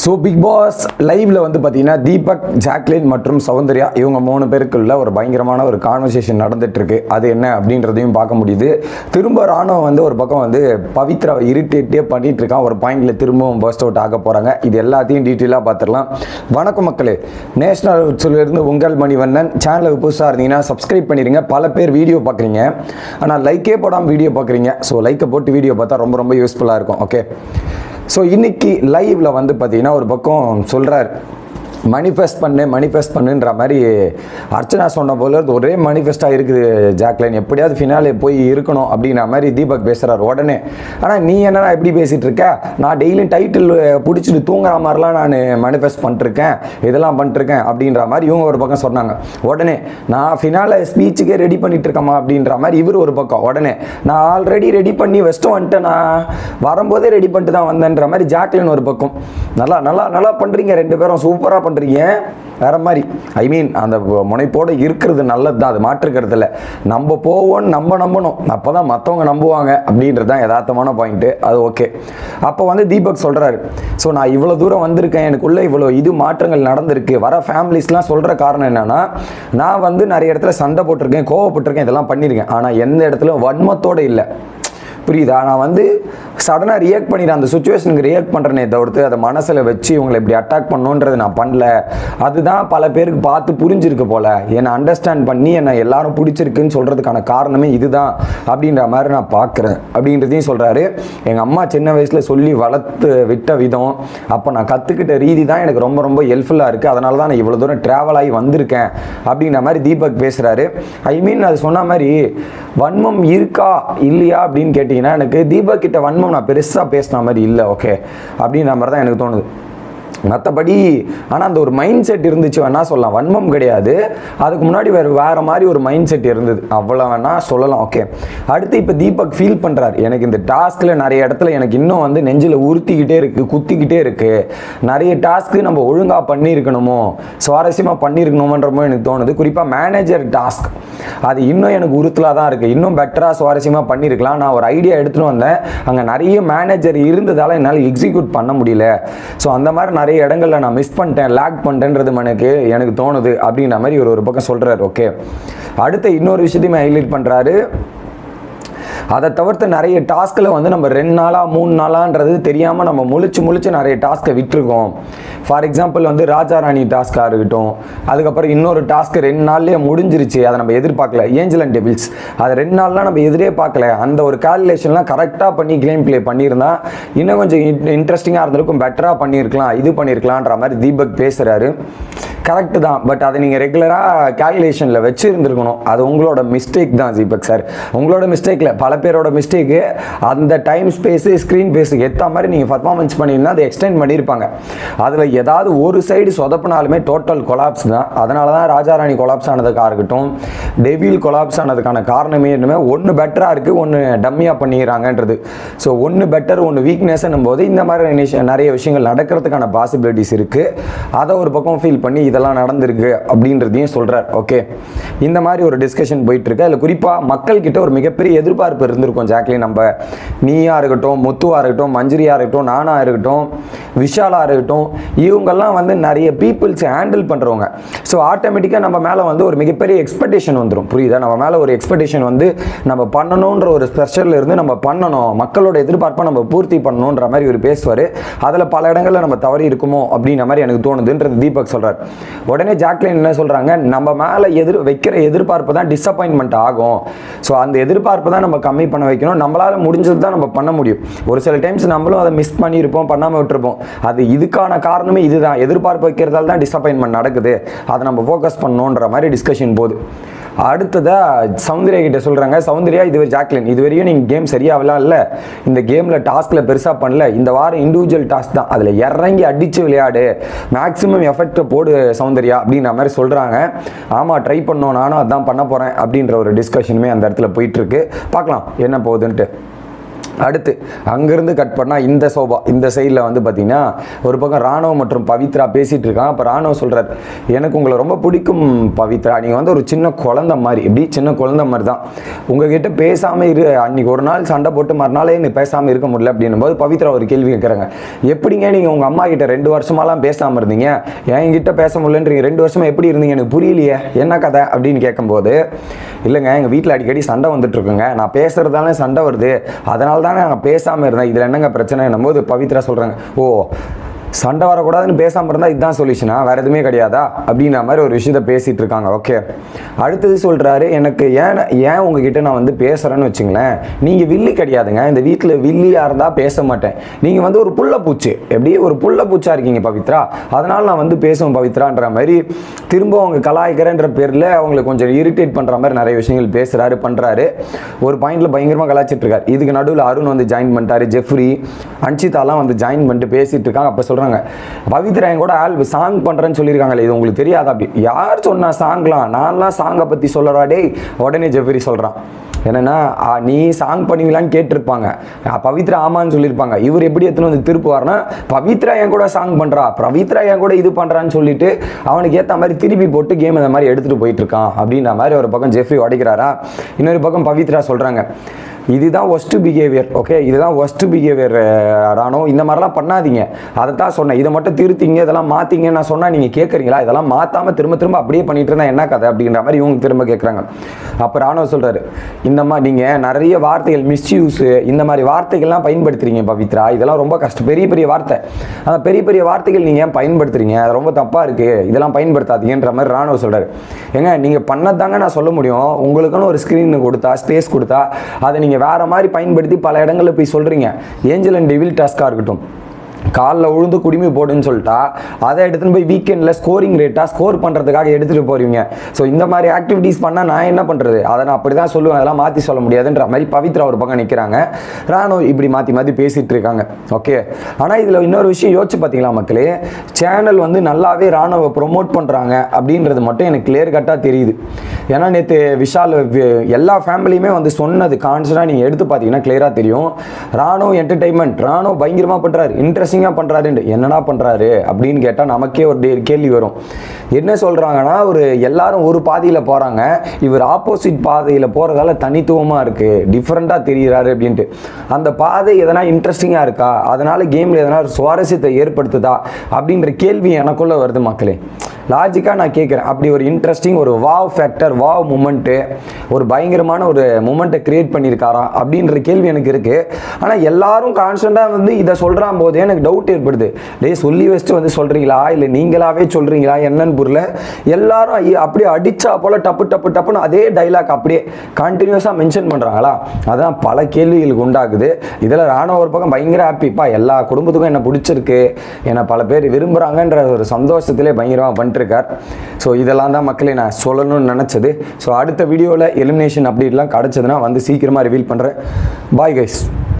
So big pass லைவ்ல வந்து பார்த்தீங்கன்னா தீபக், ஜாக்லின் மற்றும் சௌந்தர்யா இவங்க 3 பேருக்குள்ள ஒரு பயங்கரமான ஒரு கான்வர்சேஷன் நடந்துட்டு இருக்கு. அது என்ன அப்படின்றதையும் பார்க்க முடியுது. திரும்ப ராணுவம் வந்து ஒரு பக்கம் வந்து பவித்ரா இரிட்டேட்டே பண்ணிட்டு இருக்கான். ஒரு பாயிண்ட்ல திரும்பவும் பர்ஸ்ட் அவுட் ஆக போறாங்க. இது எல்லாத்தையும் டீட்டெயிலாக பார்த்துடலாம். வணக்கம் மக்களே, நேஷனல் இருந்து உங்கள் மணிவண்ணன். சேனலுக்கு புதுசாக இருந்தீங்கன்னா சப்ஸ்கிரைப் பண்ணிடுங்க. பல பேர் வீடியோ பார்க்குறீங்க, ஆனால் லைக்கே போடாமல் வீடியோ பார்க்குறீங்க. ஸோ லைக்கை போட்டு வீடியோ பார்த்தா ரொம்ப ரொம்ப யூஸ்ஃபுல்லாக இருக்கும். ஓகே, ஸோ இன்னைக்கு லைவ்ல வந்து பார்த்தீங்கன்னா ஒரு பக்கம் சொல்கிறார், மனிஃபெஸ்ட் பண்ணுன்ற மாதிரி அர்ச்சனா சொன்ன போல ஒரே மனிஃபெஸ்டாக இருக்குது ஜாக்லின், எப்படியாவது ஃபினாலே போய் இருக்கணும் அப்படின்ற மாதிரி தீபக் பேசுகிறார் உடனே. ஆனால் நீ என்னடா எப்படி பேசிகிட்டு இருக்க, நான் டெய்லியும் டைட்டில் பிடிச்சிட்டு தூங்குற மாதிரிலாம் நான் மனிஃபெஸ்ட் பண்ணிருக்கேன், இதெல்லாம் பண்ணிருக்கேன் அப்படின்ற மாதிரி இவங்க ஒரு பக்கம் சொன்னாங்க. உடனே நான் ஃபினாலே ஸ்பீச்சுக்கே ரெடி பண்ணிட்டு இருக்கேம்மா அப்படின்ற மாதிரி இவர் ஒரு பக்கம். உடனே நான் ஆல்ரெடி ரெடி பண்ணி வெஸ்ட்டும் வந்துட்டேன், நான் வரும்போதே ரெடி பண்ணிட்டு தான் வந்தேன்ற மாதிரி ஜாக்லின் ஒரு பக்கம். நல்லா நல்லா நல்லா பண்ணுறீங்க, 2 பேரும் சூப்பராக பண்ணுறீங்க வேற மாதிரி. ஐ மீன் அந்த முனைப்போடு இருக்கிறது நல்லது தான், அது மாற்றுக்கிறது இல்லை. நம்ம போவோன்னு நம்பணும், அப்போ தான் மற்றவங்க நம்புவாங்க அப்படின்றது தான் யதார்த்தமான பாயிண்ட்டு. அது ஓகே. அப்போ வந்து தீபக் சொல்கிறாரு, ஸோ நான் இவ்வளோ தூரம் வந்திருக்கேன், எனக்குள்ளே இவ்வளோ மாற்றங்கள் நடந்திருக்கு. வர ஃபேமிலிஸ்லாம் சொல்கிற காரணம் என்னென்னா, நான் வந்து நிறைய இடத்துல சண்டை போட்டிருக்கேன், கோவப்பட்டிருக்கேன், இதெல்லாம் பண்ணியிருக்கேன். ஆனால் எந்த இடத்துல வன்மத்தோடு இல்லை. புரியுதா? நான் வந்து சடனாக ரியாக்ட் பண்ணிடுறேன், அந்த சுச்சுவேஷனுக்கு ரியாக்ட் பண்ணுறேனே தவிர்த்து அதை மனசில் வச்சு இவங்களை இப்படி அட்டாக் பண்ணணுன்றது நான் பண்ணல. அதுதான் பல பேருக்கு பார்த்து புரிஞ்சிருக்கு போல, என்னை அண்டர்ஸ்டாண்ட் பண்ணி என்னை எல்லாரும் பிடிச்சிருக்குன்னு சொல்கிறதுக்கான காரணமே இதுதான் அப்படின்ற மாதிரி நான் பார்க்குறேன் அப்படின்றதையும் சொல்கிறாரு. எங்கள் அம்மா சின்ன வயசில் சொல்லி வளர்த்து விட்ட விதம், அப்போ நான் கற்றுக்கிட்ட ரீதி தான் எனக்கு ரொம்ப ரொம்ப ஹெல்ப்ஃபுல்லாக இருக்குது. அதனால தான் நான் இவ்வளோ தூரம் ட்ராவல் ஆகி வந்திருக்கேன் அப்படின்ற மாதிரி தீபக் பேசுகிறாரு. ஐ மீன் அது சொன்ன மாதிரி வன்மம் இருக்கா இல்லையா அப்படின்னு கேட்டிங்கன்னா, எனக்கு தீபக் கிட்ட வன்மம் நான் பெருசாக பேசின மாதிரி இல்லை. ஓகே, அப்படின்ற மாதிரி தான் எனக்கு தோணுது. மற்றபடி ஆனால் அந்த ஒரு மைண்ட் செட் இருந்துச்சு வேணா சொல்லலாம், வன்மம் கிடையாது. அதுக்கு முன்னாடி வேறு மாதிரி ஒரு மைண்ட் செட் இருந்தது, அவ்வளோ வேணா சொல்லலாம். ஓகே, அடுத்து இப்போ தீபக் ஃபீல் பண்ணுறாரு, எனக்கு இந்த டாஸ்கில் நிறைய இடத்துல எனக்கு இன்னும் வந்து நெஞ்சில் உறுத்திக்கிட்டே இருக்குது, குத்திக்கிட்டே இருக்குது. நிறைய டாஸ்க்கு நம்ம ஒழுங்காக பண்ணியிருக்கணுமோ, சுவாரஸ்யமாக பண்ணியிருக்கணுமோன்றமோ எனக்கு தோணுது. குறிப்பாக மேனேஜர் டாஸ்க், அது இன்னும் எனக்கு உறுத்தலாக தான் இருக்குது. இன்னும் பெட்டராக சுவாரஸ்யமாக பண்ணியிருக்கலாம். நான் ஒரு ஐடியா எடுத்துகிட்டு வந்தேன், அங்கே நிறைய மேனேஜர் இருந்ததால் என்னால் எக்ஸிக்யூட் பண்ண முடியல. ஸோ அந்த மாதிரி நிறைய இடங்கள்ல நான் மிஸ் பண்ணிட்டேன், லேக் பண்ணிட்டேன்றது எனக்கு தோணுது அப்படின்ற மாதிரி ஒரு பக்கம் சொல்றாரு. ஓகே, அடுத்த இன்னொரு விஷயத்தையும் ஹைலைட் பண்றாரு. அதை தவிர்த்து நிறைய டாஸ்கில் வந்து நம்ம 2 நாளா 3 நாளான்றது தெரியாமல் நம்ம முழிச்சு நிறைய டாஸ்க்கை விட்டுருக்கோம். ஃபார் எக்ஸாம்பிள் வந்து ராஜா ராணி டாஸ்க்காக இருக்கட்டும், அதுக்கப்புறம் இன்னொரு டாஸ்க்கு 2 நாள்லேயே முடிஞ்சிருச்சு, அதை நம்ம எதிர்பார்க்கல. ஏஞ்சல் அண்ட் டெவில்ஸ், அதை 2 நாள்லாம் நம்ம எதிரே பார்க்கல. அந்த ஒரு கால்குலேஷன்லாம் கரெக்டாக பண்ணி கேம் பிளே பண்ணியிருந்தா இன்னும் கொஞ்சம் இன்ட்ரெஸ்டிங்காக இருந்திருக்கும், பெட்டராக பண்ணியிருக்கலாம், இது பண்ணியிருக்கலான்ற மாதிரி தீபக் பேசுகிறாரு. கரெக்டு தான், பட் அதை நீங்கள் ரெகுலராக கால்குலேஷனில் வச்சு இருந்திருக்கணும். அது உங்களோட மிஸ்டேக் தான் தீபக் சார், உங்களோட மிஸ்டேக்கில் பல பேரோட மிஸ்டேக்கு. அந்த டைம் ஸ்பேஸு ஸ்க்ரீன் பேஸுக்கு ஏற்ற மாதிரி நீங்கள் பர்ஃபார்மன்ஸ் பண்ணியிருந்தால் அதை எக்ஸ்டெண்ட் பண்ணியிருப்பாங்க. அதில் ஏதாவது ஒரு சைடு சொதப்பினாலுமே டோட்டல் கொலாப்ஸ் தான். அதனால தான் ராஜாராணி கொலாப்ஸ் ஆனதுக்காக இருக்கட்டும், டெவில் கொலாப்ஸ் ஆனதுக்கான காரணமே என்னமே, ஒன்று பெட்டராக இருக்குது, ஒன்று டம்மியாக பண்ணிக்கிறாங்கன்றது. ஸோ ஒன்று பெட்டர் ஒன்று வீக்னஸ்ன்னும் போது இந்த மாதிரி நிறைய விஷயங்கள் நடக்கிறதுக்கான பாசிபிலிட்டிஸ் இருக்குது. அதை ஒரு பக்கம் ஃபீல் பண்ணி இதெல்லாம் நடந்திருக்கு அப்படின்றதையும் சொல்கிறார். ஓகே, இந்த மாதிரி ஒரு டிஸ்கஷன் போயிட்டு இருக்கு. அதில் குறிப்பாக மக்கள்கிட்ட ஒரு மிகப்பெரிய எதிர்பார்ப்பு இருந்திருக்கும் ஜாக்லின். நம்ம நீயா இருக்கட்டும், முத்துவா இருக்கட்டும், மஞ்சுரியா இருக்கட்டும், நானா இருக்கட்டும், விஷாலா இருக்கட்டும், இவங்கெல்லாம் வந்து நிறைய பீப்புள்ஸ் ஹேண்டில் பண்ணுறவங்க. ஸோ ஆட்டோமேட்டிக்காக நம்ம மேலே வந்து ஒரு மிகப்பெரிய எக்ஸ்பெக்டேஷன் வந்துடும். புரியுதா? நம்ம மேலே ஒரு எக்ஸ்பெக்டேஷன் வந்து நம்ம பண்ணணுன்ற ஒரு ஸ்பெஷலில் இருந்து நம்ம பண்ணணும், மக்களோட எதிர்பார்ப்பை நம்ம பூர்த்தி பண்ணணுன்ற மாதிரி ஒரு பேசுவார். அதில் பல இடங்களில் நம்ம தவறி இருக்குமோ அப்படின்ற மாதிரி எனக்கு தோணுதுன்றது தீபக் சொல்கிறார். உடனே ஜாக்லின் என்ன சொல்கிறாங்க, நம்ம மேலே வைக்கிற எதிர்பார்ப்பு தான் டிசப்பாயின்மெண்ட் ஆகும். ஸோ அந்த எதிர்பார்ப்பு தான் நம்ம கம்மி பண்ண வைக்கணும். நம்மளால் முடிஞ்சது தான் நம்ம பண்ண முடியும். ஒரு சில டைம்ஸ் நம்மளும் அதை மிஸ் பண்ணியிருப்போம், பண்ணாமல் விட்டுருப்போம். அது இதுக்கான காரணமே இதுதான், எதிர்பார்ப்பு வைக்கிறதால தான் டிசப்பாயின்மெண்ட் நடக்குது, அதை நம்ம ஃபோக்கஸ் பண்ணணுன்ற மாதிரி டிஸ்கஷன் போகுது. அடுத்ததாக சௌந்தர்யா கிட்ட சொல்கிறாங்க, சௌந்தர்யா ஜாக்லின் இதுவரையும் நீங்கள் கேம் சரியாக விளையாடல, இந்த கேமில் டாஸ்கில் பெருசாக பண்ணல, இந்த வாரம் இண்டிவிஜுவல் டாஸ்க் தான், அதில் இறங்கி அடித்து விளையாடு, மேக்ஸிமம் எஃபெக்டை போடு சௌந்தர்யா அப்படின்ற மாதிரி சொல்கிறாங்க. ஆமாம், ட்ரை பண்ணோம், நானும் அதான் பண்ண போகிறேன் அப்படின்ற ஒரு டிஸ்கஷனுமே அந்த இடத்துல போயிட்டுருக்கு. பார்க்கலாம் என்ன போகுதுன்ட்டு. அடுத்து அங்கேருந்து கட் பண்ணால் இந்த சோபா இந்த சைடில் வந்து பார்த்திங்கன்னா ஒரு பக்கம் ராணுவ மற்றும் பவித்ரா பேசிகிட்டு இருக்கான். அப்போ ராணுவ சொல்கிறார், எனக்கு உங்களை ரொம்ப பிடிக்கும் பவித்ரா, நீங்கள் வந்து ஒரு சின்ன குழந்தை மாதிரி, இப்படி சின்ன குழந்தை மாதிரி தான், உங்ககிட்ட பேசாமல் அன்றைக்கி ஒரு நாள் சண்டை போட்டு மறுநாளே எனக்கு பேசாமல் இருக்க முடியல அப்படின்னும் போது பவித்ரா ஒரு கேள்வி கேட்குறாங்க, எப்படிங்க நீங்கள் உங்கள் அம்மா கிட்ட 2 வருஷமாலாம் பேசாமல் இருந்தீங்க, என்கிட்ட பேச முடியலன்றீங்க, 2 வருஷமாக எப்படி இருந்தீங்க எனக்கு புரியலையே, என்ன கதை அப்படின்னு கேட்கும்போது, இல்லைங்க எங்கள் வீட்டில் அடிக்கடி சண்டை வந்துட்டுருக்குங்க, நான் பேசுகிறதால சண்டை வருது, அதனால தான் நாங்கள் பேசாமல் இருந்தேன், இதில் என்னங்க பிரச்சனை என்னும்போது பவித்ரா சொல்கிறாங்க, ஓ சண்டை வரக்கூடாதுன்னு பேசாமல் இருந்தால் இதுதான் சொல்யூஷனா, வேறு எதுவுமே கிடையாதா அப்படின்ற மாதிரி ஒரு விஷயத்த பேசிகிட்டு இருக்காங்க. ஓகே, அடுத்தது சொல்கிறாரு, எனக்கு ஏன் உங்ககிட்ட நான் வந்து பேசுகிறேன்னு வச்சுங்களேன், நீங்கள் வில்லி கிடையாதுங்க, இந்த வீட்டில் வில்லியாக இருந்தால் பேச மாட்டேன், நீங்கள் வந்து ஒரு புள்ளப்பூச்சி, எப்படி ஒரு புள்ளப்பூச்சா இருக்கீங்க பவித்ரா, அதனால் நான் வந்து பேசுவேன் பவித்ரான்ற மாதிரி திரும்ப அவங்க கலாய்க்கிறேன்ற பேரில் அவங்களுக்கு கொஞ்சம் இரிட்டேட் பண்ணுற மாதிரி நிறைய விஷயங்கள் பேசுகிறாரு பண்ணுறாரு. ஒரு பாயிண்டில் பயங்கரமாக கலாய்ச்சிட்டு இருக்காரு. இதுக்கு நடுவில் அருண் வந்து ஜாயின் பண்ணிட்டாரு, ஜெஃப்ரி அன்ஷிதாலாம் வந்து ஜாயின் பண்ணிட்டு பேசிகிட்டு இருக்காங்க. அப்போ சொல்கிறாங்க, பவித்ரா என் கூட சாங் பண்ணுறேன்னு சொல்லியிருக்காங்களே, இது உங்களுக்கு தெரியாதா அப்படி, யார் சொன்னா சாங்லாம், நான்லாம் சாங்கை பற்றி சொல்லறா டே. உடனே ஜெஃப்ரி சொல்கிறான், என்னன்னா நீ சாங் பண்ணுவீங்களான்னு கேட்டிருப்பாங்க, பவித்ரா ஆமான்னு சொல்லியிருப்பாங்க, இவர் எப்படி எத்தனை வந்து திருப்புவார்னா, பவித்ரா என் கூட சாங் பண்ணுறா, பவித்ரா என் கூட இது பண்ணுறான்னு சொல்லிட்டு அவனுக்கு ஏற்ற மாதிரி திருப்பி போட்டு கேம் இந்த மாதிரி எடுத்துகிட்டு போயிட்டு இருக்கான் அப்படின்ற மாதிரி ஒரு பக்கம் ஜெஃப்ரி உடைக்கிறாரா. இன்னொரு பக்கம் பவித்ரா சொல்கிறாங்க, இதுதான் ஒஸ்ட் பிஹேவியர், ஓகே இதுதான் ஒஸ்ட் பிஹேவியர் ராணோ, இந்த மாதிரிலாம் பண்ணாதீங்க, அதை தான் சொன்னேன், இதை மட்டும் திருத்திங்க, இதெல்லாம் மாற்றிங்க நான் சொன்னால் நீங்கள் கேட்குறீங்களா, இதெல்லாம் மாற்றாமல் திரும்ப திரும்ப அப்படியே பண்ணிட்டு இருந்தால் என்ன கதை அப்படின்ற மாதிரி இவங்க திரும்ப கேட்குறாங்க. அப்போ ராணோ சொல்கிறாரு, இந்த மாதிரி நீங்கள் நிறைய வார்த்தைகள் மிஸ்யூஸு இந்த மாதிரி வார்த்தைகள்லாம் பயன்படுத்துறீங்க பவித்ரா, இதெல்லாம் ரொம்ப கஷ்டம், பெரிய பெரிய வார்த்தை, அந்த பெரிய பெரிய வார்த்தைகள் நீங்கள் ஏன் பயன்படுத்துறீங்க, அது ரொம்ப தப்பாக இருக்குது, இதெல்லாம் பயன்படுத்தாதீங்கன்ற மாதிரி ராணோ சொல்கிறாரு. ஏங்க நீங்கள் பண்ணதாங்க நான் சொல்ல முடியும், உங்களுக்குன்னு ஒரு ஸ்க்ரீன் கொடுத்தா ஸ்பேஸ் கொடுத்தா அதை நீங்கள் வேற மாதிரி பயன்படுத்தி பல இடங்களில் போய் சொல்றீங்க. ஏஞ்சல் அண்ட் டெவில் டாஸ்கா இருக்கட்டும், காலில் உழுந்து குடிமை போடுன்னு சொல்லிட்டா அதை எடுத்துன்னு போய் வீக்கெண்டில் ஸ்கோரிங் ரேட்டாக ஸ்கோர் பண்ணுறதுக்காக எடுத்துகிட்டு போறீங்க. ஸோ இந்த மாதிரி ஆக்டிவிட்டீஸ் பண்ணால் நான் என்ன பண்ணுறது, அதை நான் அப்படி தான் சொல்லுவேன், அதெல்லாம் மாற்றி சொல்ல முடியாதுன்ற மாதிரி பவித்ரா ஒரு பக்கம் நிற்கிறாங்க, ராணோ இப்படி மாற்றி மாற்றி பேசிகிட்டு இருக்காங்க. ஓகே, ஆனால் இதில் இன்னொரு விஷயம் யோசிச்சு பார்த்தீங்களா மக்களே, சேனல் வந்து நல்லாவே ராணுவை ப்ரொமோட் பண்ணுறாங்க அப்படின்றது மட்டும் எனக்கு கிளியர் கட்டாக தெரியுது. ஏன்னா நேற்று விஷால் எல்லா ஃபேமிலியுமே வந்து சொன்னது கான்ஸ்டன்டாக நீங்கள் எடுத்து பார்த்தீங்கன்னா கிளியராக தெரியும், ராணோ என்டர்டைன்மெண்ட், ராணோ பயங்கரமாக பண்ணுறாரு, இன்ட்ரெஸ்டிங்காக பண்ணுறாருன்னு. என்னடா பண்ணுறாரு அப்படின்னு கேட்டால் நமக்கே ஒரு கேள்வி வரும். என்ன சொல்கிறாங்கன்னா, ஒரு எல்லாரும் ஒரு பாதையில் போகிறாங்க, இவர் ஆப்போசிட் பாதையில் போகிறதால தனித்துவமாக இருக்குது, டிஃப்ரெண்ட்டாக தெரிகிறாரு அப்படின்ட்டு. அந்த பாதை எதனா இன்ட்ரெஸ்டிங்காக இருக்கா, அதனால் கேமில் எதனா சுவாரஸ்யத்தை ஏற்படுத்துதா அப்படின்ற கேள்வி எனக்குள்ளே வருது மக்களே. லாஜிக்காக நான் கேட்குறேன், அப்படி ஒரு இன்ட்ரெஸ்டிங் ஒரு வாவ் ஃபேக்டர், வாவ் மூமெண்ட்டு, ஒரு பயங்கரமான ஒரு மூமெண்ட்டை கிரியேட் பண்ணியிருக்காரா அப்படின்ற கேள்வி எனக்கு இருக்குது. ஆனால் எல்லாரும் கான்ஸ்டண்ட்டாக வந்து இதை சொல்கிறான் போதே எனக்கு டவுட் ஏற்படுது, டே சொல்லி வச்சுட்டு வந்து சொல்கிறீங்களா இல்லை நீங்களாவே சொல்கிறீங்களா என்னன்னு புரியல. எல்லாரும் அப்படியே அடித்தா போல் டப்பு டப்பு டப்புன்னு அதே டைலாக் அப்படியே கண்டினியூஸாக மென்ஷன் பண்ணுறாங்களா, அதான் பல கேள்விகளுக்கு உண்டாகுது. இதில் ராணுவ ஒரு பக்கம் பயங்கர ஹாப்பிப்பா, எல்லா குடும்பத்துக்கும் என்ன பிடிச்சிருக்கு, என்னை பல பேர் விரும்புகிறாங்கன்ற ஒரு சந்தோஷத்திலே பயங்கரமாக பண்ணிட்டு இருக்கார். ஸோ இதெல்லாம் தான் மக்களே நான் சொல்லணும்னு நினச்சது. ஸோ அடுத்த வீடியோவில் எலிமினேஷன் அப்டேட்லாம் கிடச்சதுன்னா வந்து சீக்கிரமாக ரிவீல் பண்ணுறேன். Bye guys.